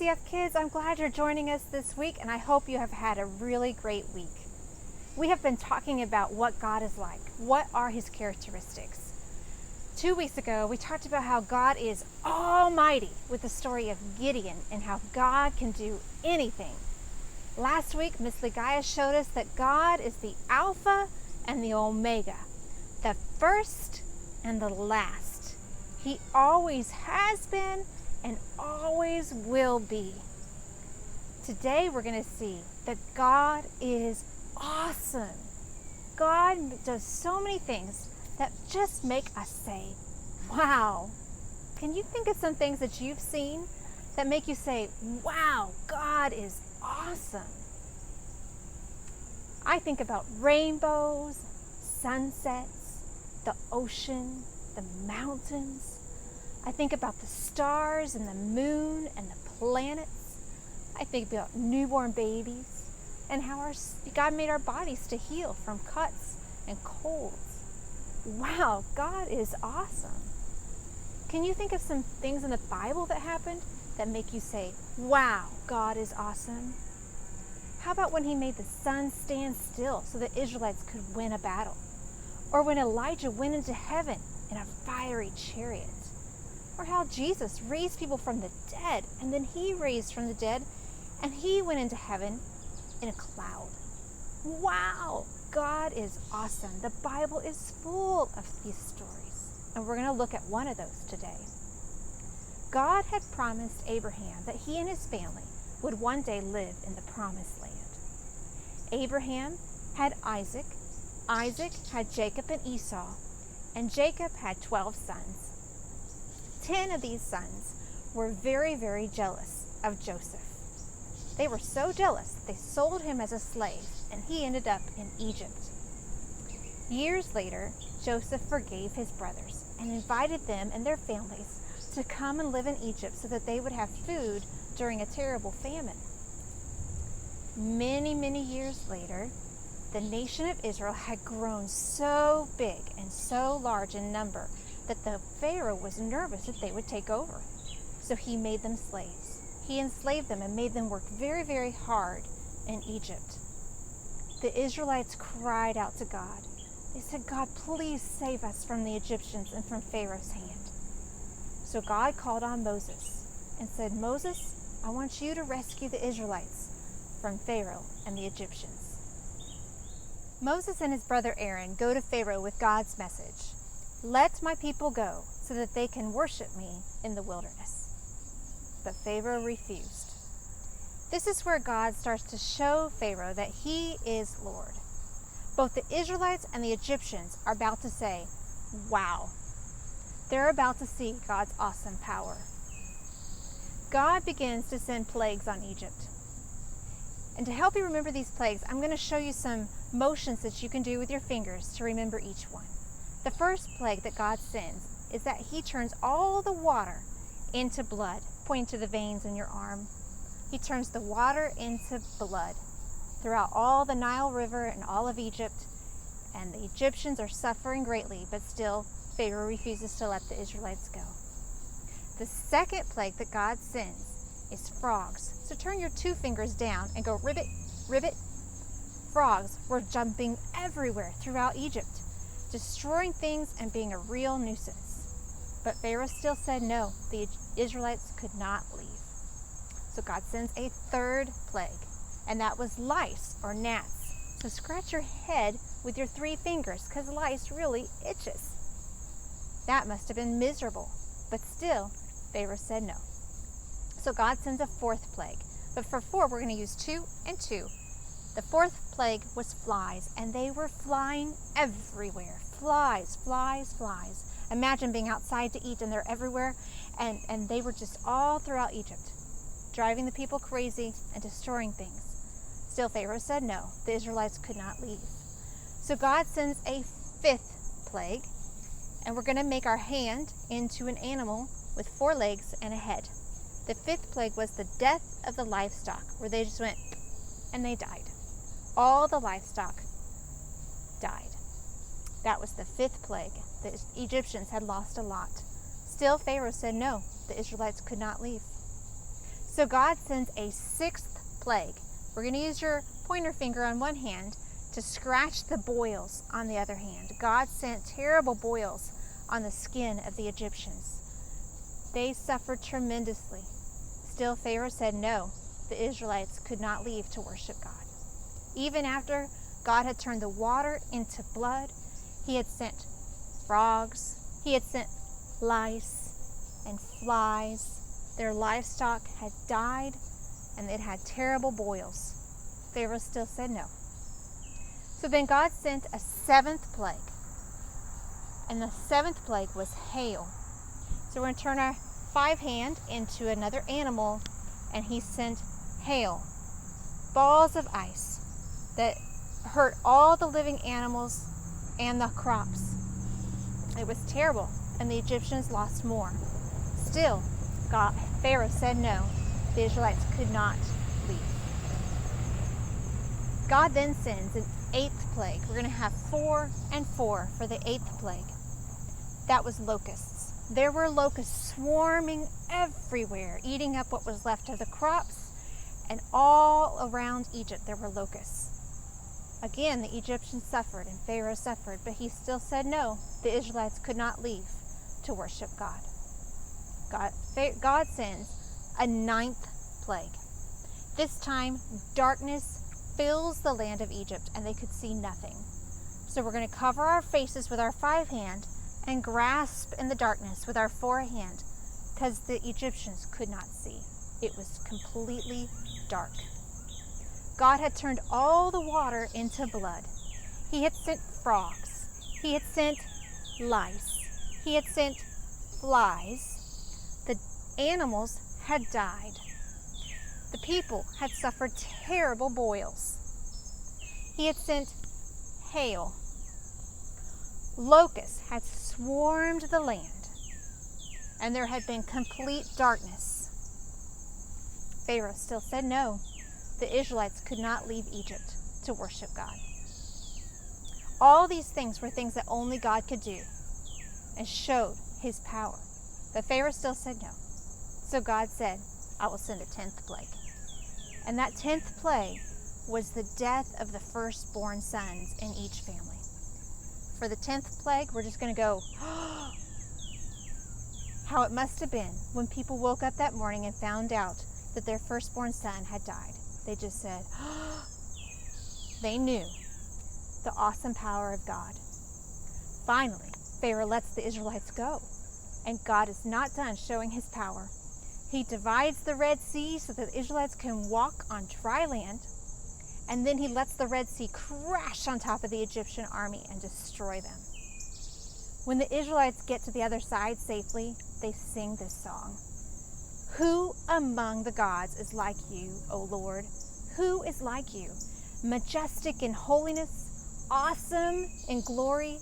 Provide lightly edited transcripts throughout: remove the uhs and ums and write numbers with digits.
ICF Kids, I'm glad you're joining us this week, and I hope you have had a really great week. We have been talking about what God is like. What are His characteristics? 2 weeks ago, we talked about how God is almighty with the story of Gideon and how God can do anything. Last week, Miss Ligaya showed us that God is the Alpha and the Omega, the first and the last. He always has been and always will be. Today we're going to see that God is awesome. God does so many things that just make us say, wow. Can you think of some things that you've seen that make you say, wow, God is awesome? I think about rainbows, sunsets, the ocean, the mountains. I think about the stars and the moon and the planets. I think about newborn babies and how God made our bodies to heal from cuts and colds. Wow, God is awesome. Can you think of some things in the Bible that happened that make you say, wow, God is awesome? How about when He made the sun stand still so the Israelites could win a battle? Or when Elijah went into heaven in a fiery chariot? Or how Jesus raised people from the dead, and then He raised from the dead, and He went into heaven in a cloud. Wow, God is awesome. The Bible is full of these stories, and we're going to look at one of those today. God had promised Abraham that he and his family would one day live in the promised land. Abraham had Isaac, Isaac had Jacob and Esau, and Jacob had 12 sons. 10 of these sons were very, very jealous of Joseph. They were so jealous that they sold him as a slave, and he ended up in Egypt. Years later, Joseph forgave his brothers and invited them and their families to come and live in Egypt so that they would have food during a terrible famine. Many, many years later, the nation of Israel had grown so big and so large in number that the Pharaoh was nervous that they would take over. So he made them slaves. He enslaved them and made them work very, very hard in Egypt. The Israelites cried out to God. They said, God, please save us from the Egyptians and from Pharaoh's hand. So God called on Moses and said, Moses, I want you to rescue the Israelites from Pharaoh and the Egyptians. Moses and his brother Aaron go to Pharaoh with God's message. Let my people go so that they can worship me in the wilderness. But Pharaoh refused. This is where God starts to show Pharaoh that He is Lord. Both the Israelites and the Egyptians are about to say, wow. They're about to see God's awesome power. God begins to send plagues on Egypt. And to help you remember these plagues, I'm going to show you some motions that you can do with your fingers to remember each one. The first plague that God sends is that He turns all the water into blood, pointing to the veins in your arm. He turns the water into blood throughout all the Nile River and all of Egypt, and the Egyptians are suffering greatly, but still Pharaoh refuses to let the Israelites go. The second plague that God sends is frogs. So turn your 2 fingers down and go ribbit, ribbit. Frogs were jumping everywhere throughout Egypt, destroying things and being a real nuisance. But Pharaoh still said no, the Israelites could not leave. So God sends a third plague, and that was lice or gnats. So scratch your head with your 3 fingers because lice really itches. That must have been miserable, but still Pharaoh said no. So God sends a 4th plague, but for 4 we're going to use 2 and 2. The 4th plague was flies, and they were flying everywhere. Flies, flies, flies. Imagine being outside to eat and they're everywhere, and they were just all throughout Egypt, driving the people crazy and destroying things. Still Pharaoh said no, the Israelites could not leave. So God sends a 5th plague, and we're going to make our hand into an animal with 4 legs and a head. The 5th plague was the death of the livestock, where they just went and they died. All the livestock died. That was the 5th plague. The Egyptians had lost a lot. Still, Pharaoh said no, the Israelites could not leave. So God sends a 6th plague. We're going to use your pointer finger on one hand to scratch the boils on the other hand. God sent terrible boils on the skin of the Egyptians. They suffered tremendously. Still, Pharaoh said no, the Israelites could not leave to worship God. Even after God had turned the water into blood, he had sent frogs, he had sent lice and flies. Their livestock had died and it had terrible boils. Pharaoh still said no. So then God sent a 7th plague. And the 7th plague was hail. So we're going to turn our 5 hand into another animal, and he sent hail, balls of ice that hurt all the living animals and the crops. It was terrible, and the Egyptians lost more. Still, Pharaoh said no. The Israelites could not leave. God then sends an 8th plague. We're going to have 4 and 4 for the 8th plague. That was locusts. There were locusts swarming everywhere, eating up what was left of the crops, and all around Egypt there were locusts. Again, the Egyptians suffered and Pharaoh suffered, but he still said no. The Israelites could not leave to worship God. God sends a 9th plague. This time, darkness fills the land of Egypt and they could see nothing. So we're going to cover our faces with our 5 hand and grasp in the darkness with our 4 hand, because the Egyptians could not see. It was completely dark. God had turned all the water into blood. He had sent frogs. He had sent lice. He had sent flies. The animals had died. The people had suffered terrible boils. He had sent hail. Locusts had swarmed the land, and there had been complete darkness. Pharaoh still said no. The Israelites could not leave Egypt to worship God. All these things were things that only God could do and showed his power. But Pharaoh still said no. So God said, I will send a 10th plague. And that 10th plague was the death of the firstborn sons in each family. For the 10th plague, we're just going to go, how it must have been when people woke up that morning and found out that their firstborn son had died. They just said, they knew the awesome power of God. Finally, Pharaoh lets the Israelites go, and God is not done showing his power. He divides the Red Sea so that the Israelites can walk on dry land, and then he lets the Red Sea crash on top of the Egyptian army and destroy them. When the Israelites get to the other side safely, they sing this song. Who among the gods is like you, O Lord? Who is like you? Majestic in holiness, awesome in glory,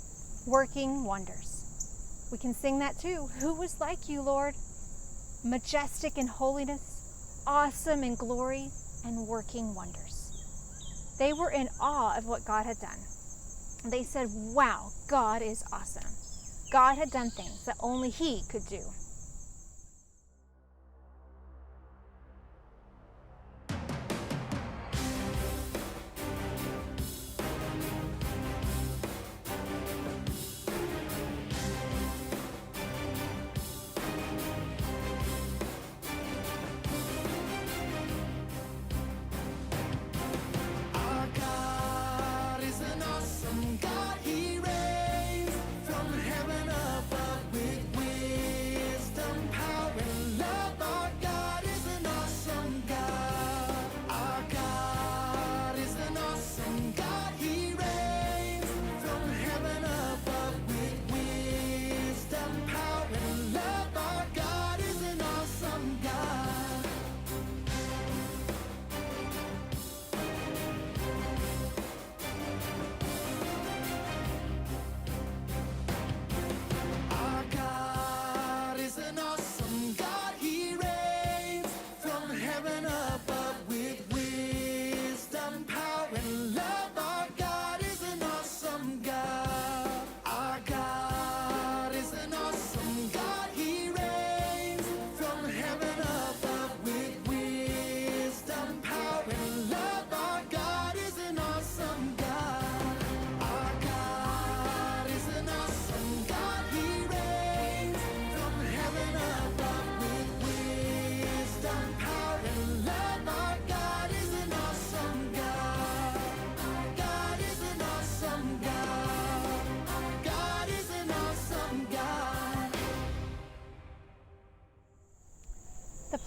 working wonders. We can sing that too. Who is like you, Lord? Majestic in holiness, awesome in glory, and working wonders. They were in awe of what God had done. They said, wow, God is awesome. God had done things that only he could do.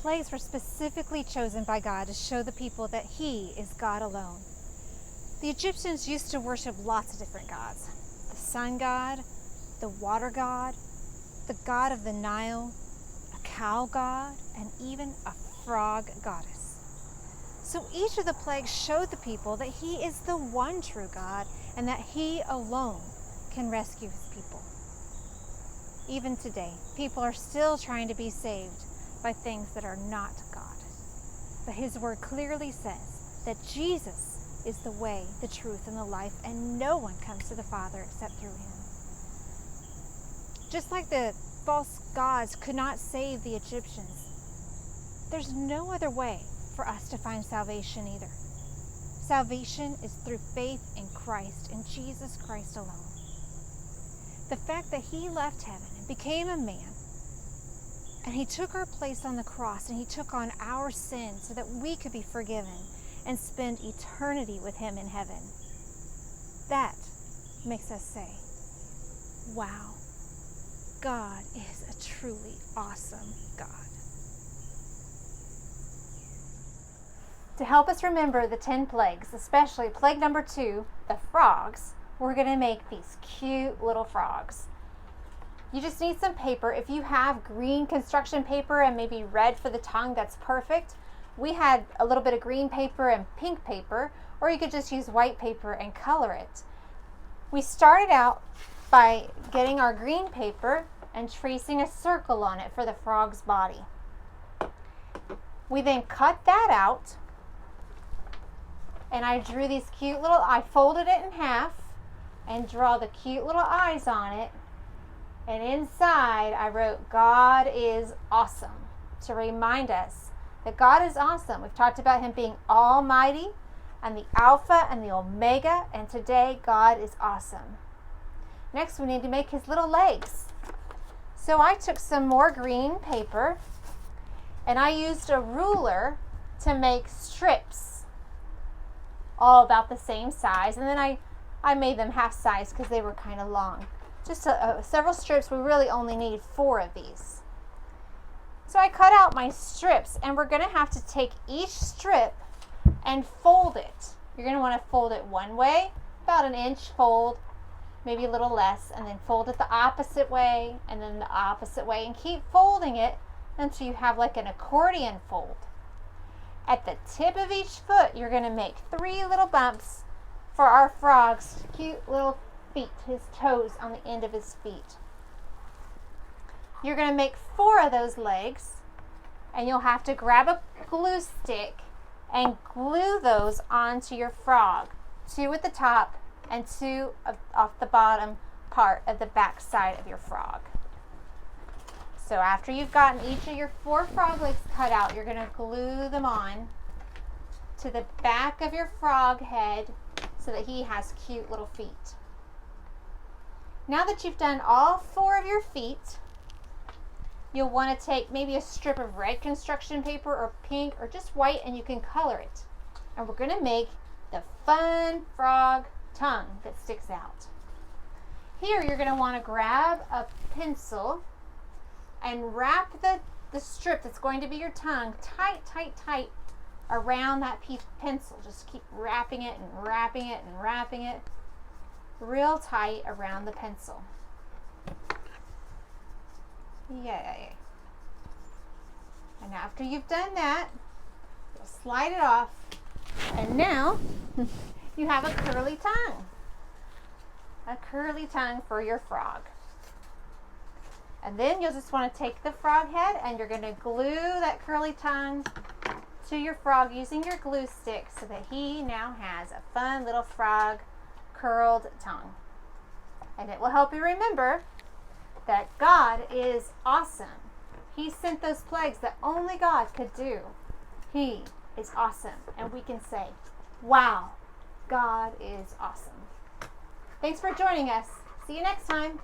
plagues were specifically chosen by God to show the people that He is God alone. The Egyptians used to worship lots of different gods. The sun god, the water god, the god of the Nile, a cow god, and even a frog goddess. So each of the plagues showed the people that He is the one true God and that He alone can rescue His people. Even today, people are still trying to be saved by things that are not God. But His word clearly says that Jesus is the way, the truth, and the life, and no one comes to the Father except through Him. Just like the false gods could not save the Egyptians, there's no other way for us to find salvation either. Salvation is through faith in Christ, in Jesus Christ alone. The fact that He left heaven and became a man, and He took our place on the cross, and He took on our sin so that we could be forgiven and spend eternity with Him in heaven. That makes us say, wow, God is a truly awesome God. To help us remember the 10 plagues, especially plague number 2, the frogs, we're going to make these cute little frogs. You just need some paper. If you have green construction paper and maybe red for the tongue, that's perfect. We had a little bit of green paper and pink paper, or you could just use white paper and color it. We started out by getting our green paper and tracing a circle on it for the frog's body. We then cut that out, and I drew these cute little, I folded it in half and draw the cute little eyes on it. And inside I wrote, God is awesome, to remind us that God is awesome. We've talked about Him being almighty and the Alpha and the Omega, and today God is awesome. Next, we need to make His little legs. So I took some more green paper and I used a ruler to make strips all about the same size, and then I made them half size because they were kind of long. Just several strips. We really only need 4 of these. So I cut out my strips, and we're going to have to take each strip and fold it. You're going to want to fold it one way, about an inch fold, maybe a little less, and then fold it the opposite way, and then the opposite way, and keep folding it until you have like an accordion fold. At the tip of each foot, you're going to make 3 little bumps for our frog's cute little feet, his toes on the end of his feet. You're going to make 4 of those legs, and you'll have to grab a glue stick and glue those onto your frog. 2 at the top and 2 off the bottom part of the back side of your frog. So after you've gotten each of your 4 frog legs cut out, you're going to glue them on to the back of your frog head so that he has cute little feet. Now that you've done all 4 of your feet, you'll want to take maybe a strip of red construction paper or pink or just white, and you can color it. And we're going to make the fun frog tongue that sticks out. Here you're going to want to grab a pencil and wrap the strip that's going to be your tongue tight around that pencil. Just keep wrapping it and wrapping it and wrapping it real tight around the pencil. Yay. And after you've done that, you'll slide it off, and now you have a curly tongue. A curly tongue for your frog. And then you'll just want to take the frog head and you're going to glue that curly tongue to your frog using your glue stick so that he now has a fun little frog curled tongue. And it will help you remember that God is awesome. He sent those plagues that only God could do. He is awesome. And we can say, wow, God is awesome. Thanks for joining us. See you next time.